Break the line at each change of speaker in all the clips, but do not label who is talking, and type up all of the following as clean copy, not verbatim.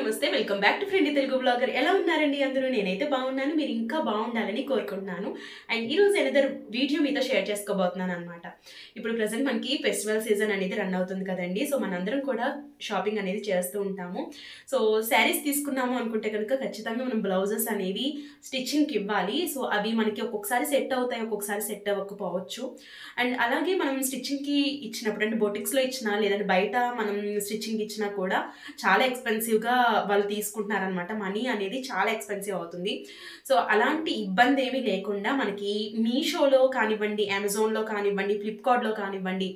నమస్తే welcome back to friend Telugu blogger. ఎలా ఉన్నారండి అందరూ? నేనైతే బాగున్నాను, మీరు ఇంకా బాగుండాలని కోరుకుంటున్నాను. అండ్ ఈరోజు ఎనదర్ వీడియో మీతో షేర్ చేసుకోబోతున్నాను అనమాట. ఇప్పుడు ప్రజెంట్ మనకి ఫెస్టివల్ సీజన్ అనేది రన్ అవుతుంది కదండి. సో మనందరం కూడా షాపింగ్ అనేది చేస్తూ ఉంటాము. సో శారీస్ తీసుకున్నాము అనుకుంటే కనుక ఖచ్చితంగా మనం బ్లౌజెస్ అనేవి స్టిచ్చింగ్కి ఇవ్వాలి. సో అవి మనకి ఒక్కొక్కసారి సెట్ అవుతాయి, ఒక్కొక్కసారి సెట్ అవ్వకపోవచ్చు. అండ్ అలాగే మనం స్టిచ్చింగ్కి ఇచ్చినప్పుడు అంటే బొటిక్స్లో ఇచ్చినా లేదంటే బయట మనం స్టిచ్చింగ్ ఇచ్చినా కూడా చాలా ఎక్స్పెన్సివ్గా వాళ్ళు తీసుకుంటున్నారనమాట. మనీ అనేది చాలా ఎక్స్పెన్సివ్ అవుతుంది. సో అలాంటి ఇబ్బంది ఏమీ లేకుండా మనకి మీషోలో కానివ్వండి, అమెజాన్లో కానివ్వండి, ఫ్లిప్కార్ట్లో కానివ్వండి,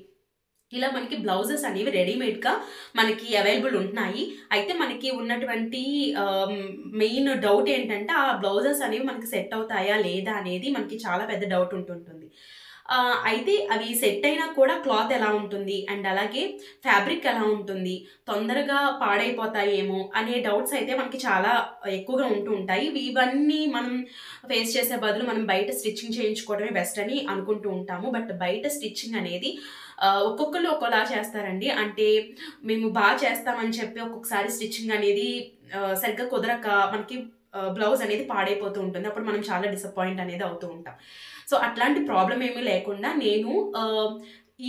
ఇలా మనకి బ్లౌజెస్ అనేవి రెడీమేడ్గా మనకి అవైలబుల్ ఉంటున్నాయి. అయితే మనకి ఉన్నటువంటి మెయిన్ డౌట్ ఏంటంటే ఆ బ్లౌజెస్ అనేవి మనకి సెట్ అవుతాయా లేదా అనేది మనకి చాలా పెద్ద డౌట్ ఉంటుంటుంది. అయితే అవి సెట్ అయినా కూడా క్లాత్ ఎలా ఉంటుంది అండ్ అలాగే ఫ్యాబ్రిక్ ఎలా ఉంటుంది, తొందరగా పాడైపోతాయేమో అనే డౌట్స్ అయితే మనకి చాలా ఎక్కువగా ఉంటూ ఉంటాయి. ఇవన్నీ మనం ఫేస్ చేసే బదులు మనం బయట స్టిచ్చింగ్ చేయించుకోవడమే బెస్ట్ అని అనుకుంటూ ఉంటాము. బట్ బయట స్టిచ్చింగ్ అనేది ఒక్కొక్కరు ఒక్కోలా చేస్తారండి. అంటే మేము బాగా చేస్తామని చెప్పి ఒక్కొక్కసారి స్టిచ్చింగ్ అనేది సరిగ్గా కుదరక మనకి బ్లౌజ్ అనేది పాడైపోతూ ఉంటుంది. అప్పుడు మనం చాలా డిసప్పాయింట్ అనేది అవుతూ ఉంటాం. సో అట్లాంటి ప్రాబ్లం ఏమీ లేకుండా నేను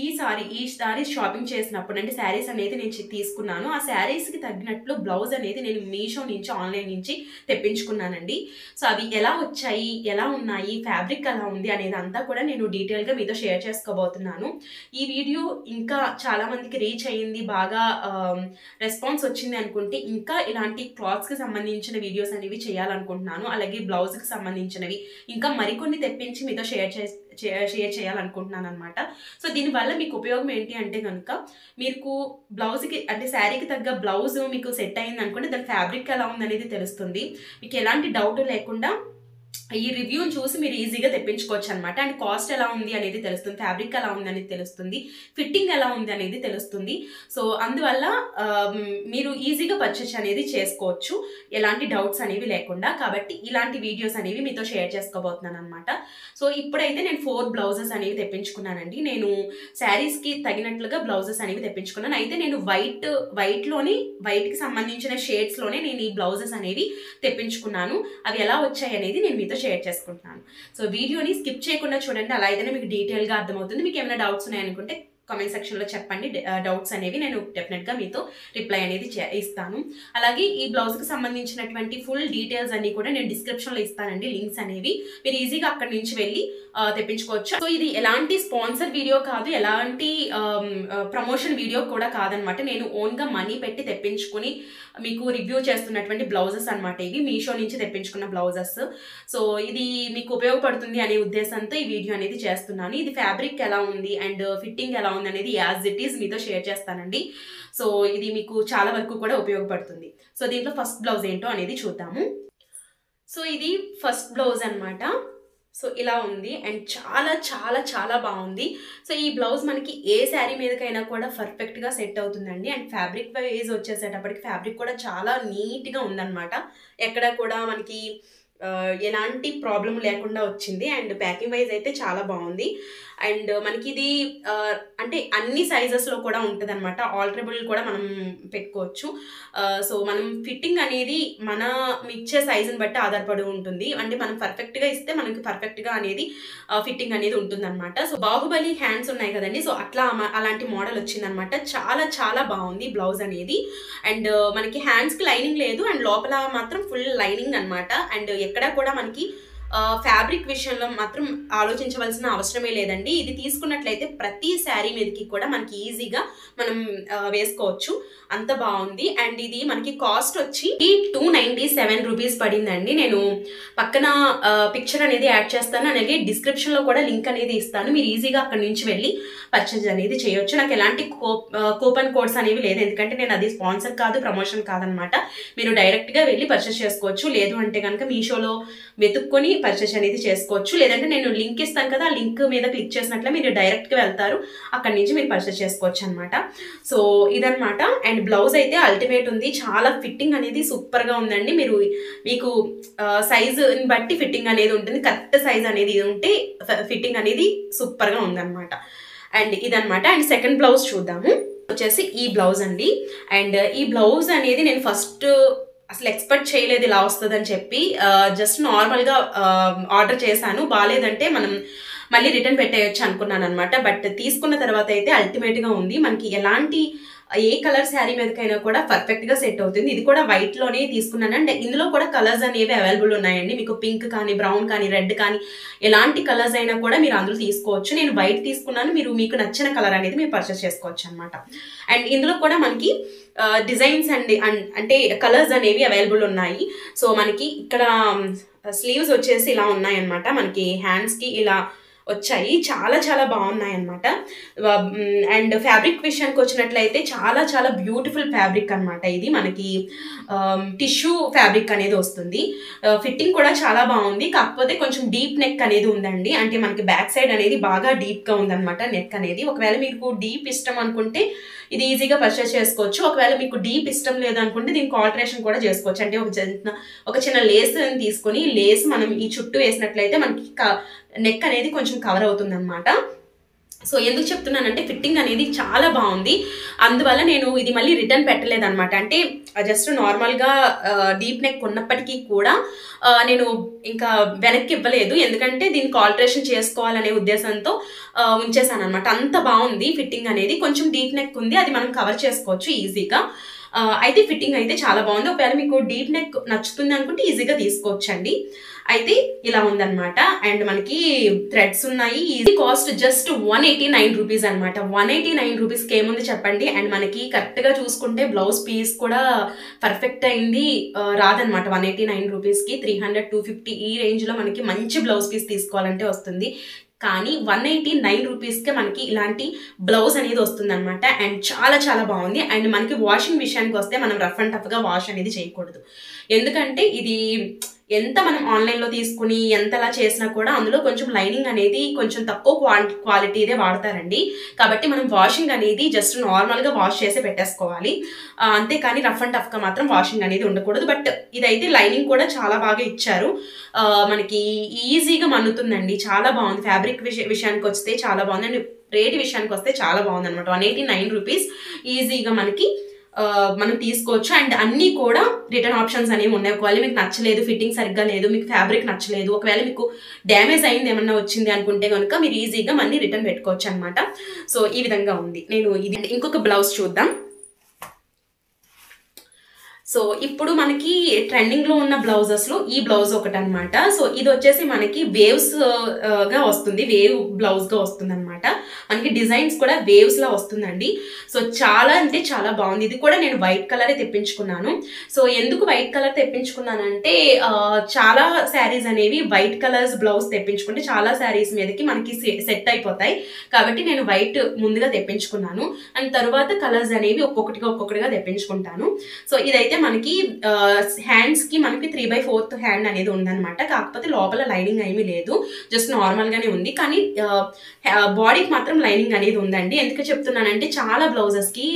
ఈసారి షాపింగ్ చేసినప్పుడు అంటే శారీస్ అనేది నేను తీసుకున్నాను. ఆ శారీస్కి తగ్గినట్లు బ్లౌజ్ అనేది నేను మీషో నుంచి ఆన్లైన్ నుంచి తెప్పించుకున్నానండి. సో అవి ఎలా వచ్చాయి, ఎలా ఉన్నాయి, ఫ్యాబ్రిక్ ఎలా ఉంది అనేది అంతా కూడా నేను డీటెయిల్గా మీతో షేర్ చేసుకోబోతున్నాను. ఈ వీడియో ఇంకా చాలామందికి రీచ్ అయ్యింది, బాగా రెస్పాన్స్ వచ్చింది అనుకుంటే ఇంకా ఇలాంటి క్లాత్స్కి సంబంధించిన వీడియోస్ అనేవి చేయాలనుకుంటున్నాను. అలాగే బ్లౌజ్కి సంబంధించినవి ఇంకా మరికొన్ని తెప్పించి మీతో షేర్ చేయాలనుకుంటున్నాను అనమాట. సో దీనివల్ల మీకు ఉపయోగం ఏంటి అంటే కనుక మీకు బ్లౌజ్కి అంటే శారీకి తగ్గ బ్లౌజ్ మీకు సెట్ అయింది అనుకుంటే దాని ఫ్యాబ్రిక్ ఎలా ఉంది అనేది తెలుస్తుంది. మీకు ఎలాంటి డౌట్ లేకుండా ఈ రివ్యూని చూసి మీరు ఈజీగా తెప్పించుకోవచ్చు అనమాట. అండ్ కాస్ట్ ఎలా ఉంది అనేది తెలుస్తుంది, ఫ్యాబ్రిక్ ఎలా ఉంది అనేది తెలుస్తుంది, ఫిట్టింగ్ ఎలా ఉంది అనేది తెలుస్తుంది. సో అందువల్ల మీరు ఈజీగా పర్చేస్ అనేది చేసుకోవచ్చు ఎలాంటి డౌట్స్ అనేవి లేకుండా. కాబట్టి ఇలాంటి వీడియోస్ అనేవి మీతో షేర్ చేసుకోబోతున్నాను అనమాట. సో ఇప్పుడైతే నేను 4 బ్లౌజెస్ అనేవి తెప్పించుకున్నానండి. నేను శారీస్కి తగినట్లుగా బ్లౌజెస్ అనేవి తెప్పించుకున్నాను. అయితే నేను వైట్కి సంబంధించిన షేడ్స్లోనే నేను ఈ బ్లౌజెస్ అనేవి తెప్పించుకున్నాను. అవి ఎలా వచ్చాయి అనేది నేను మీతో షేర్ చేసుకుంటున్నాను. సో వీడియోని స్కిప్ చేయకుండా చూడండి, అలా అయితేనే మీకు డీటెయిల్గా అర్థమవుతుంది. మీకు ఏమైనా డౌట్స్ ఉన్నాయనుకుంటే కామెంట్ సెక్షన్లో చెప్పండి. డౌట్స్ అనేవి నేను డెఫినెట్గా మీతో రిప్లై అనేది ఇస్తాను. అలాగే ఈ బ్లౌజ్కి సంబంధించినటువంటి ఫుల్ డీటెయిల్స్ అన్ని కూడా నేను డిస్క్రిప్షన్లో ఇస్తానండి, లింక్స్ అనేవి. మీరు ఈజీగా అక్కడి నుంచి వెళ్ళి తెప్పించుకోవచ్చు. సో ఇది ఎలాంటి స్పాన్సర్ వీడియో కాదు, ఎలాంటి ప్రమోషన్ వీడియో కూడా కాదనమాట. నేను ఓన్గా మనీ పెట్టి తెప్పించుకొని మీకు రివ్యూ చేస్తున్నటువంటి బ్లౌజెస్ అనమాట. ఇవి మీషో నుంచి తెప్పించుకున్న బ్లౌజెస్. సో ఇది మీకు ఉపయోగపడుతుంది అనే ఉద్దేశంతో ఈ వీడియో అనేది చేస్తున్నాను. ఇది ఫ్యాబ్రిక్ ఎలా ఉంది అండ్ ఫిట్టింగ్ ఎలా ఉంది అనేది యాజ్ ఇట్ ఈస్ మీతో షేర్ చేస్తానండి. సో ఇది మీకు చాలా వరకు కూడా ఉపయోగపడుతుంది. సో దీంట్లో ఫస్ట్ బ్లౌజ్ ఏంటో అనేది చూద్దాము. సో ఇది ఫస్ట్ బ్లౌజ్ అనమాట. సో ఇలా ఉంది అండ్ చాలా చాలా చాలా బాగుంది. సో ఈ బ్లౌజ్ మనకి ఏ శారీ మీదకైనా కూడా పర్ఫెక్ట్గా సెట్ అవుతుందండి. అండ్ ఫ్యాబ్రిక్ వైజ్ వచ్చేసేటప్పటికి ఫ్యాబ్రిక్ కూడా చాలా నీట్గా ఉందన్నమాట. ఎక్కడ కూడా మనకి ఎలాంటి ప్రాబ్లం లేకుండా వచ్చింది. అండ్ ప్యాకింగ్ వైజ్ అయితే చాలా బాగుంది. అండ్ మనకి ఇది అంటే అన్ని సైజెస్లో కూడా ఉంటుంది అనమాట. ఆల్టరబుల్ కూడా మనం పెట్టుకోవచ్చు. సో మనం ఫిట్టింగ్ అనేది మన ఇచ్చే సైజుని బట్టి ఆధారపడి ఉంటుంది. అంటే మనం పర్ఫెక్ట్గా ఇస్తే మనకి పర్ఫెక్ట్గా అనేది ఫిట్టింగ్ అనేది ఉంటుంది అనమాట. సో బాహుబలి హ్యాండ్స్ ఉన్నాయి కదండి, సో అలాంటి మోడల్ వచ్చిందనమాట. చాలా చాలా బాగుంది బ్లౌజ్ అనేది. అండ్ మనకి హ్యాండ్స్కి లైనింగ్ లేదు అండ్ లోపల మాత్రం ఫుల్ లైనింగ్ అనమాట. అండ్ ఎక్కడా కూడా మనకి ఫ్యాబ్రిక్ విషయంలో మాత్రం ఆలోచించవలసిన అవసరమే లేదండి. ఇది తీసుకున్నట్లయితే ప్రతి శారీ మీదకి కూడా మనకి ఈజీగా మనం వేసుకోవచ్చు, అంత బాగుంది. అండ్ ఇది మనకి కాస్ట్ వచ్చి 297 రూపీస్ పడిందండి. నేను పక్కన పిక్చర్ అనేది యాడ్ చేస్తాను, అలాగే డిస్క్రిప్షన్లో కూడా లింక్ అనేది ఇస్తాను. మీరు ఈజీగా అక్కడి నుంచి వెళ్ళి పర్చేజ్ అనేది చేయొచ్చు. నాకు ఎలాంటి కూపన్ కోడ్స్ అనేవి లేదు, ఎందుకంటే నేను అది స్పాన్సర్ కాదు, ప్రమోషన్ కాదనమాట. మీరు డైరెక్ట్గా వెళ్ళి పర్చేజ్ చేసుకోవచ్చు. లేదు అంటే కనుక మీషోలో వెతుక్కొని పర్చేజ్ అనేది చేసుకోవచ్చు. లేదంటే నేను లింక్ ఇస్తాను కదా, ఆ లింక్ మీద క్లిక్ చేసినట్లే మీరు డైరెక్ట్గా వెళ్తారు, అక్కడి నుంచి మీరు పర్చేజ్ చేసుకోవచ్చు అనమాట. సో ఇదనమాట. అండ్ బ్లౌజ్ అయితే అల్టిమేట్ ఉంది, చాలా ఫిట్టింగ్ అనేది సూపర్గా ఉందండి. మీకు సైజుని బట్టి ఫిట్టింగ్ అనేది ఉంటుంది. కరెక్ట్ సైజ్ అనేది ఉంటే ఫిట్టింగ్ అనేది సూపర్గా ఉందన్నమాట. అండ్ ఇదనమాట. అండ్ సెకండ్ బ్లౌజ్ చూద్దాము. వచ్చేసి ఈ బ్లౌజ్ అండి. అండ్ ఈ బ్లౌజ్ అనేది నేను ఫస్ట్ అసలు ఎక్స్పెక్ట్ చేయలేదు ఇలా వస్తుందని చెప్పి. జస్ట్ నార్మల్గా ఆర్డర్ చేశాను, బాగాలేదంటే మనం మళ్ళీ రిటర్న్ పెట్టేయచ్చు అనుకున్నాను అనమాట. బట్ తీసుకున్న తర్వాత అయితే అల్టిమేట్గా ఉంది. మనకి ఎలాంటి ఏ కలర్ శారీ మీదకైనా కూడా పర్ఫెక్ట్గా సెట్ అవుతుంది. ఇది కూడా వైట్లోనే తీసుకున్నాను. అండ్ ఇందులో కూడా కలర్స్ అనేవి అవైలబుల్ ఉన్నాయండి. మీకు పింక్ కానీ, బ్రౌన్ కానీ, రెడ్ కానీ ఎలాంటి కలర్స్ అయినా కూడా మీరు అందులో తీసుకోవచ్చు. నేను వైట్ తీసుకున్నాను, మీకు నచ్చిన కలర్ అనేది మీరు పర్చేస్ చేసుకోవచ్చు అనమాట. అండ్ ఇందులో కూడా మనకి డిజైన్స్ అంటే కలర్స్ అనేవి అవైలబుల్ ఉన్నాయి. సో మనకి ఇక్కడ స్లీవ్స్ వచ్చేసి ఇలా ఉన్నాయన్నమాట. మనకి హ్యాండ్స్కి ఇలా వచ్చాయి, చాలా చాలా బాగున్నాయి అనమాట. అండ్ ఫ్యాబ్రిక్ విషయానికి వచ్చినట్లయితే చాలా చాలా బ్యూటిఫుల్ ఫ్యాబ్రిక్ అనమాట. ఇది మనకి టిష్యూ ఫ్యాబ్రిక్ అనేది వస్తుంది. ఫిట్టింగ్ కూడా చాలా బాగుంది, కాకపోతే కొంచెం డీప్ నెక్ అనేది ఉందండి. అంటే మనకి బ్యాక్ సైడ్ అనేది బాగా డీప్గా ఉందన్నమాట నెక్ అనేది. ఒకవేళ మీకు డీప్ ఇష్టం అనుకుంటే ఇది ఈజీగా పర్చేస్ చేసుకోవచ్చు. ఒకవేళ మీకు డీప్ ఇష్టం లేదనుకుంటే దీనికి ఆల్టరేషన్ కూడా చేసుకోవచ్చు. అంటే ఒక చిన్న లేస్ తీసుకొని లేస్ మనం ఈ చుట్టూ వేసినట్లయితే మనకి నెక్ అనేది కొంచెం కవర్ అవుతుంది అనమాట. సో ఎందుకు చెప్తున్నానంటే ఫిట్టింగ్ అనేది చాలా బాగుంది, అందువల్ల నేను ఇది మళ్ళీ రిటర్న్ పెట్టలేదు అనమాట. అంటే జస్ట్ నార్మల్గా డీప్ నెక్ ఉన్నప్పటికీ కూడా నేను ఇంకా వెనక్కి ఇవ్వలేదు, ఎందుకంటే దీనికి ఆల్టరేషన్ చేసుకోవాలనే ఉద్దేశంతో ఉంచేసాను అనమాట. అంత బాగుంది ఫిట్టింగ్ అనేది. కొంచెం డీప్ నెక్ ఉంది, అది మనం కవర్ చేసుకోవచ్చు ఈజీగా. అయితే ఫిట్టింగ్ అయితే చాలా బాగుంది. ఒకవేళ మీకు డీప్ నెక్ నచ్చుతుంది అనుకుంటే ఈజీగా తీసుకోవచ్చండి. అయితే ఇలా ఉందన్నమాట. అండ్ మనకి థ్రెడ్స్ ఉన్నాయి. ఇది కాస్ట్ జస్ట్ 189 రూపీస్ అనమాట. 189 రూపీస్కి ఏముంది చెప్పండి. అండ్ మనకి కరెక్ట్గా చూసుకుంటే బ్లౌజ్ పీస్ కూడా పర్ఫెక్ట్ అయింది రాదనమాట. 189 రూపీస్కి 300, 250 ఈ రేంజ్లో మనకి మంచి బ్లౌజ్ పీస్ తీసుకోవాలంటే వస్తుంది. కానీ 189 రూపీస్కే మనకి ఇలాంటి బ్లౌజ్ అనేది వస్తుంది అనమాట. అండ్ చాలా చాలా బాగుంది. అండ్ మనకి వాషింగ్ విషయానికి వస్తే మనం రఫ్ అండ్ టఫ్గా వాష్ అనేది చేయకూడదు, ఎందుకంటే ఇది ఎంత మనం ఆన్లైన్లో తీసుకుని ఎంతలా చేసినా కూడా అందులో కొంచెం లైనింగ్ అనేది కొంచెం తక్కువ క్వాలిటీదే వాడతారండి. కాబట్టి మనం వాషింగ్ అనేది జస్ట్ నార్మల్గా వాష్ చేసి పెట్టేసుకోవాలి, అంతేకాని రఫ్ అండ్ టఫ్గా మాత్రం వాషింగ్ అనేది ఉండకూడదు. బట్ ఇదైతే లైనింగ్ కూడా చాలా బాగా ఇచ్చారు, మనకి ఈజీగా మన్నుతుందండి. చాలా బాగుంది. ఫ్యాబ్రిక్ విషయానికి వస్తే చాలా బాగుంది. అండ్ రేట్ విషయానికి వస్తే చాలా బాగుంది అనమాట. 189 రూపీస్ ఈజీగా మనకి మనం తీసుకోవచ్చు. అండ్ అన్నీ కూడా రిటర్న్ ఆప్షన్స్ అనేవి ఉన్నాయి. ఒకవేళ మీకు నచ్చలేదు, ఫిట్టింగ్ సరిగ్గా లేదు, మీకు ఫ్యాబ్రిక్ నచ్చలేదు, ఒకవేళ మీకు డ్యామేజ్ అయింది ఏమన్నా వచ్చింది అనుకుంటే కనుక మీరు ఈజీగా మళ్ళీ రిటర్న్ పెట్టుకోవచ్చు అనమాట. సో ఈ విధంగా ఉంది. నేను ఇది ఇంకొక బ్లౌజ్ చూద్దాం. సో ఇప్పుడు మనకి ట్రెండింగ్లో ఉన్న బ్లౌజెస్లో ఈ బ్లౌజ్ ఒకటి అనమాట. సో ఇది వచ్చేసి మనకి వేవ్స్గా వస్తుంది, వేవ్ బ్లౌజ్గా వస్తుంది అనమాట. మనకి డిజైన్స్ కూడా వేవ్స్లా వస్తుందండి. సో చాలా అంటే చాలా బాగుంది. ఇది కూడా నేను వైట్ కలరే తెప్పించుకున్నాను. సో ఎందుకు వైట్ కలర్ తెప్పించుకున్నానంటే చాలా శారీస్ అనేవి వైట్ కలర్స్ బ్లౌజ్ తెప్పించుకుంటే చాలా శారీస్ మీదకి మనకి సెట్ అయిపోతాయి. కాబట్టి నేను వైట్ ముందుగా తెప్పించుకున్నాను. అండ్ తర్వాత కలర్స్ అనేవి ఒక్కొక్కటిగా తెప్పించుకుంటాను. సో ఇదైతే మనకి హ్యాండ్స్ కి మనకి 3/4 హ్యాండ్ అనేది ఉందన్నమాట. కాకపోతే లోపల లైనింగ్ ఏమీ లేదు, జస్ట్ నార్మల్ గానే ఉంది. కానీ బాడీకి మాత్రం లైనింగ్ అనేది ఉందండి. ఎందుకు చెప్తున్నానంటే చాలా బ్లౌజెస్ కి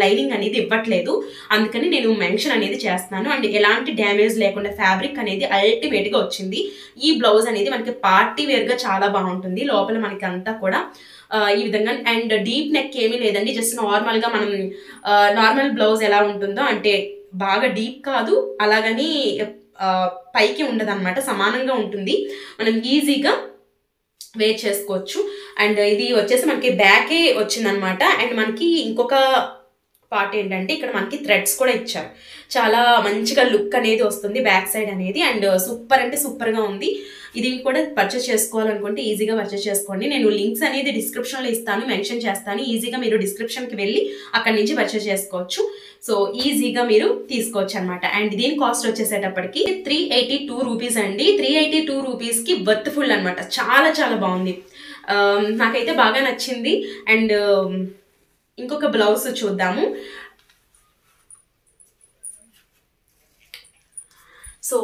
లైనింగ్ అనేది ఇవ్వట్లేదు, అందుకని నేను మెన్షన్ అనేది చేస్తున్నాను. అండ్ ఎలాంటి డ్యామేజ్ లేకుండా ఫ్యాబ్రిక్ అనేది అల్టిమేట్ గా వచ్చింది. ఈ బ్లౌజ్ అనేది మనకి పార్టీ వేర్ గా చాలా బాగుంటుంది. లోపల మనకి అంతా కూడా ఈ విధంగా. అండ్ డీప్ నెక్ ఏమీ లేదండి, జస్ట్ నార్మల్ గా మనం నార్మల్ బ్లౌజ్ ఎలా ఉంటుందో అంటే బాగా డీప్ కాదు, అలాగని పైకి ఉండదు అనమాట, సమానంగా ఉంటుంది. మనం ఈజీగా వేర్ చేసుకోవచ్చు. అండ్ ఇది వచ్చేసి మనకి బ్యాకే వచ్చిందనమాట. అండ్ మనకి ఇంకొక పార్ట్ ఏంటంటే ఇక్కడ మనకి థ్రెడ్స్ కూడా ఇచ్చారు. చాలా మంచిగా లుక్ అనేది వస్తుంది బ్యాక్ సైడ్ అనేది. అండ్ సూపర్ అంటే సూపర్గా ఉంది. ఇది కూడా పర్చేస్ చేసుకోవాలనుకుంటే ఈజీగా పర్చేస్ చేసుకోండి. నేను లింక్స్ అనేది డిస్క్రిప్షన్లో ఇస్తాను, మెన్షన్ చేస్తాను. ఈజీగా మీరు డిస్క్రిప్షన్కి వెళ్ళి అక్కడి నుంచి పర్చేస్ చేసుకోవచ్చు. సో ఈజీగా మీరు తీసుకోవచ్చు అనమాట. అండ్ దీని కాస్ట్ వచ్చేసేటప్పటికి 382 రూపీస్ అండి. 382 రూపీస్కి వర్త్ఫుల్ అనమాట. చాలా చాలా బాగుంది, నాకైతే బాగా నచ్చింది. అండ్ ఇంకొక బ్లౌజ్ చూద్దాము. సో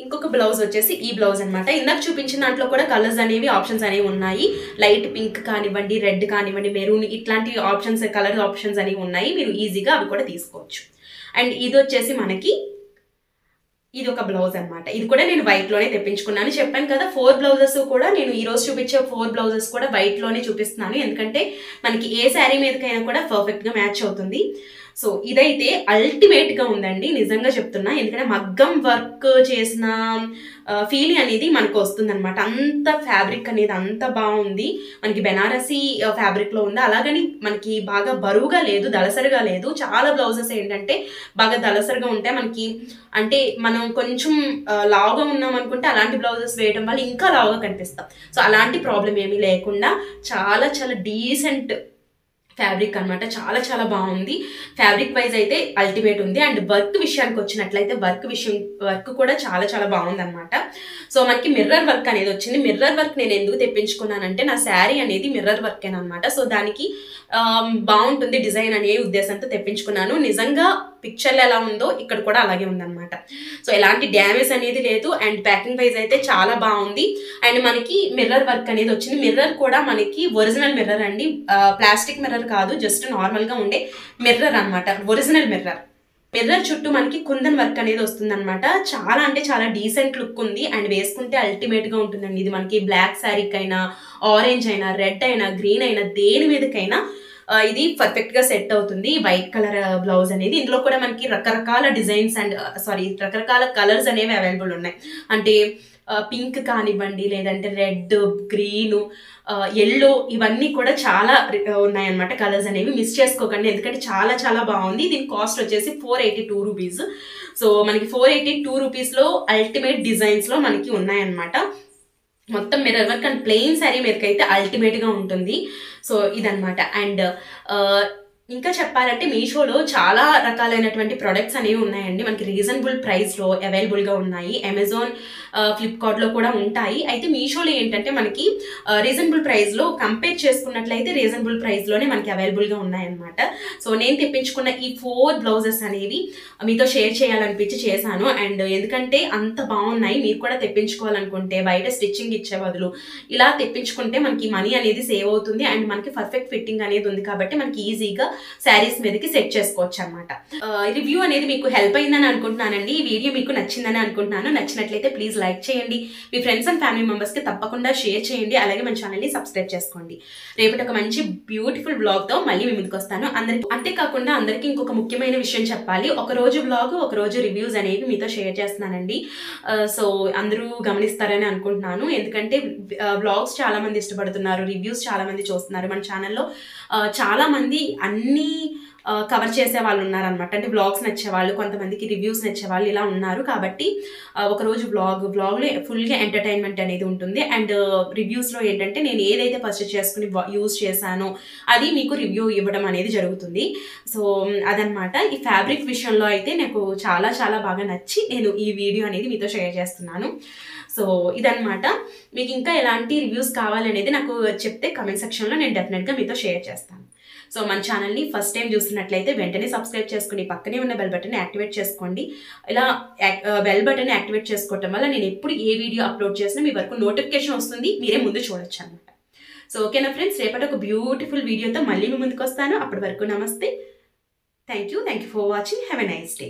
ఇంకొక బ్లౌజ్ వచ్చేసి ఈ బ్లౌజ్ అనమాట. ఇందాక చూపించిన దాంట్లో కూడా కలర్స్ అనేవి ఆప్షన్స్ అనేవి ఉన్నాయి. లైట్ పింక్ కానివ్వండి, రెడ్ కానివ్వండి, మెరూన్, ఇట్లాంటి ఆప్షన్స్ కలర్ ఆప్షన్స్ అనేవి ఉన్నాయి. మీరు ఈజీగా అవి కూడా తీసుకోవచ్చు. అండ్ ఇది వచ్చేసి మనకి ఇది ఒక బ్లౌజ్ అనమాట. ఇది కూడా నేను వైట్లోనే తెప్పించుకున్నాను. చెప్పాను కదా 4 బ్లౌజెస్ కూడా నేను ఈరోజు చూపించే 4 బ్లౌజెస్ కూడా వైట్లోనే చూపిస్తున్నాను, ఎందుకంటే మనకి ఏ శారీ మీదకైనా కూడా పర్ఫెక్ట్గా మ్యాచ్ అవుతుంది. సో ఇదైతే అల్టిమేట్గా ఉందండి, నిజంగా చెప్తున్నా. ఎందుకంటే మగ్గం వర్క్ చేసిన ఫీలింగ్ అనేది మనకు వస్తుంది అనమాట. అంత ఫ్యాబ్రిక్ అనేది అంత బాగుంది. మనకి బెనారసీ ఫ్యాబ్రిక్లో ఉంది. అలాగని మనకి బాగా బరువుగా లేదు, దళసరిగా లేదు. చాలా బ్లౌజెస్ ఏంటంటే బాగా దళసరిగా ఉంటాయి మనకి. అంటే మనం కొంచెం లావుగా ఉన్నాం అనుకుంటే అలాంటి బ్లౌజెస్ వేయడం వల్ల ఇంకా లావుగా కనిపిస్తాం. సో అలాంటి ప్రాబ్లం ఏమీ లేకుండా చాలా చాలా డీసెంట్ ఫ్యాబ్రిక్ అనమాట. చాలా చాలా బాగుంది. ఫ్యాబ్రిక్ వైజ్ అయితే అల్టిమేట్ ఉంది. అండ్ వర్క్ విషయానికి వచ్చినట్లయితే వర్క్ కూడా చాలా చాలా బాగుంది అనమాట. సో మనకి మిర్రర్ వర్క్ అనేది వచ్చింది. మిర్రర్ వర్క్ నేను ఎందుకు తెప్పించుకున్నానంటే నా శారీ అనేది మిర్రర్ వర్క్ అనమాట. సో దానికి బాగుంటుంది డిజైన్ అనే ఉద్దేశంతో తెప్పించుకున్నాను. నిజంగా పిక్చర్లో ఎలా ఉందో ఇక్కడ కూడా అలాగే ఉందన్నమాట. సో ఎలాంటి డ్యామేజ్ అనేది లేదు. అండ్ ప్యాకింగ్ వైజ్ అయితే చాలా బాగుంది. అండ్ మనకి మిర్రర్ వర్క్ అనేది వచ్చింది. మిర్రర్ కూడా మనకి ఒరిజినల్ మిర్రర్ అండి, ప్లాస్టిక్ మిర్రర్ కాదు, జస్ట్ నార్మల్గా ఉండే మిర్రర్ అనమాట. ఒరిజినల్ మిర్రర్ చుట్టూ మనకి కుందన్ వర్క్ అనేది వస్తుంది అనమాట. చాలా అంటే చాలా డీసెంట్ లుక్ ఉంది. అండ్ వేసుకుంటే అల్టిమేట్ గా ఉంటుందండి. ఇది మనకి బ్లాక్ శారీకి అయినా, ఆరెంజ్ అయినా, రెడ్ అయినా, గ్రీన్ అయినా, దేని మీదకైనా ఇది పర్ఫెక్ట్ గా సెట్ అవుతుంది. వైట్ కలర్ బ్లౌజ్ అనేది. ఇందులో కూడా మనకి రకరకాల డిజైన్స్ అండ్ రకరకాల కలర్స్ అనేవి అవైలబుల్ ఉన్నాయి. అంటే పింక్ కానివ్వండి, లేదంటే రెడ్, గ్రీన్, ఎల్లో, ఇవన్నీ కూడా చాలా ఉన్నాయన్నమాట కలర్స్ అనేవి. మిస్ చేసుకోకండి, ఎందుకంటే చాలా చాలా బాగుంది. దీని కాస్ట్ వచ్చేసి 482 రూపీస్. సో మనకి 482 రూపీస్లో అల్టిమేట్ డిజైన్స్లో మనకి ఉన్నాయన్నమాట. మొత్తం mirror work and plain sari మీదకైతే అల్టిమేట్గా ఉంటుంది. సో ఇదనమాట. అండ్ ఇంకా చెప్పాలంటే మీషోలో చాలా రకాలైనటువంటి ప్రొడక్ట్స్ అనేవి ఉన్నాయండి. మనకి రీజనబుల్ ప్రైస్లో అవైలబుల్గా ఉన్నాయి. అమెజాన్, ఫ్లిప్కార్ట్లో కూడా ఉంటాయి. అయితే మీషోలో ఏంటంటే మనకి రీజనబుల్ ప్రైస్లో కంపేర్ చేసుకున్నట్లయితే రీజనబుల్ ప్రైస్లోనే మనకి అవైలబుల్గా ఉన్నాయన్నమాట. సో నేను తెప్పించుకున్న ఈ 4 బ్లౌజెస్ అనేవి మీతో షేర్ చేయాలనిపించి చేశాను. అండ్ ఎందుకంటే అంత బాగున్నాయి, మీరు కూడా తెప్పించుకోవాలనుకుంటే బయట స్టిచ్చింగ్ ఇచ్చే బదులు ఇలా తెప్పించుకుంటే మనకి మనీ అనేది సేవ్ అవుతుంది. అండ్ మనకి పర్ఫెక్ట్ ఫిట్టింగ్ అనేది ఉంది కాబట్టి మనకి ఈజీగా శారీస్ మీదకి సెట్ చేసుకోవచ్చు అనమాట. రివ్యూ అనేది మీకు హెల్ప్ అయిందని అనుకుంటున్నానండి. ఈ వీడియో మీకు నచ్చిందని అనుకుంటున్నాను. నచ్చినట్లయితే ప్లీజ్ లైక్ చేయండి. మీ ఫ్రెండ్స్ అండ్ ఫ్యామిలీ మెంబర్స్కి తప్పకుండా షేర్ చేయండి. అలాగే మన ఛానల్ని సబ్స్క్రైబ్ చేసుకోండి. రేపటి ఒక మంచి బ్యూటిఫుల్ బ్లాగ్తో మళ్ళీ మీ ముందుకు వస్తాను. అంతేకాకుండా అందరికీ ఇంకొక ముఖ్యమైన విషయం చెప్పాలి. ఒక రోజు బ్లాగ్, ఒక రోజు రివ్యూస్ అనేవి మీతో షేర్ చేస్తున్నానండి. సో అందరూ గమనిస్తారని అనుకుంటున్నాను. ఎందుకంటే బ్లాగ్స్ చాలా మంది ఇష్టపడుతున్నారు, రివ్యూస్ చాలా మంది చూస్తున్నారు. మన ఛానల్లో చాలా మంది అన్ని కవర్ చేసే వాళ్ళు ఉన్నారనమాట. అంటే బ్లాగ్స్ నచ్చేవాళ్ళు, కొంతమందికి రివ్యూస్ నచ్చేవాళ్ళు, ఇలా ఉన్నారు. కాబట్టి ఒకరోజు బ్లాగ్లో ఫుల్గా ఎంటర్టైన్మెంట్ అనేది ఉంటుంది. అండ్ రివ్యూస్లో ఏంటంటే నేను ఏదైతే పర్చేస్ చేసుకుని యూజ్ చేశానో అది మీకు రివ్యూ ఇవ్వడం అనేది జరుగుతుంది. సో అదనమాట. ఈ ఫ్యాబ్రిక్ విషయంలో అయితే నాకు చాలా చాలా బాగా నచ్చి నేను ఈ వీడియో అనేది మీతో షేర్ చేస్తున్నాను. సో ఇదనమాట. మీకు ఇంకా ఎలాంటి రివ్యూస్ కావాలనేది నాకు చెప్తే కమెంట్ సెక్షన్లో నేను డెఫినెట్గా మీతో షేర్ చేస్తాను. సో మన ఛానల్ని ఫస్ట్ టైం చూస్తున్నట్లయితే వెంటనే సబ్స్క్రైబ్ చేసుకుని పక్కనే ఉన్న బెల్ బటన్ యాక్టివేట్ చేసుకోండి. ఇలా బెల్ బటన్ యాక్టివేట్ చేసుకోవటం వల్ల నేను ఎప్పుడు ఏ వీడియో అప్లోడ్ చేసినా మీ వరకు నోటిఫికేషన్ వస్తుంది, మీరే ముందు చూడొచ్చు అనమాట. సో ఓకేనా ఫ్రెండ్స్, రేపటి ఒక బ్యూటిఫుల్ వీడియోతో మళ్ళీ మీ ముందుకు వస్తాను. అప్పటి వరకు నమస్తే. Thank you for watching. Have a nice day.